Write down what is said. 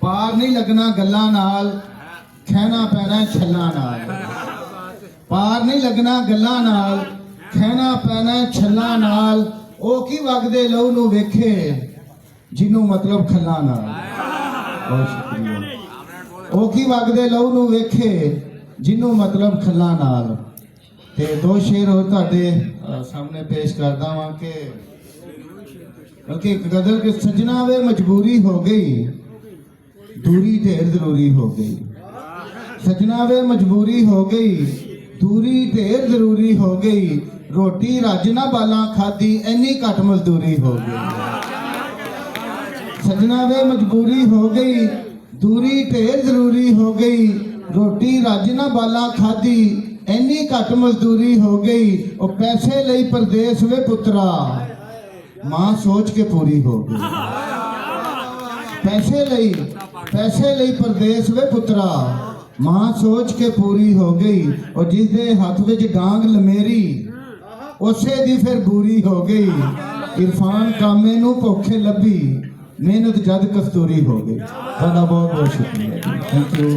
पार नहीं लगना गल्लां नाल खैना पैना छल्लां नाल पार नहीं लगना गल्लां नाल खैना पैना छल्लां नाल ओ की वगदे लहू नूं वेखे जिन्नू मतलब खल्लां नाल बहुत शुक्रिया ओ की वगदे लहू नूं वेखे जिन्नू मतलब खल्लां नाल ते दो शेर हो तुहाडे सामने पेश करदा वां कि बल्कि गदर के सजना वे मजबूरी हो गई दूरी ढेर जरूरी हो गई सजना वे मजबूरी हो गई दूरी ढेर जरूरी हो गई रोटी रज ना बाला खादी इन्नी घट मजदूरी हो गई सजना वे मजबूरी हो गई दूरी ढेर जरूरी हो गई रोटी रज ना बाला खादी इन्नी घट मजदूरी हो गई और पैसे लई परदेस वे पुत्रा मां सोच के पूरी हो गई पैसे लई परदेस वे पुत्रा मां सोच के पूरी हो गई और जिसदे हाथ विच डांग लमेरी उसे दी फिर बुरी हो गई इरफान कामे नू भुखे लभी मेहनत जद कस्तूरी हो गई। बहुत बहुत शुक्रिया, थैंक यू।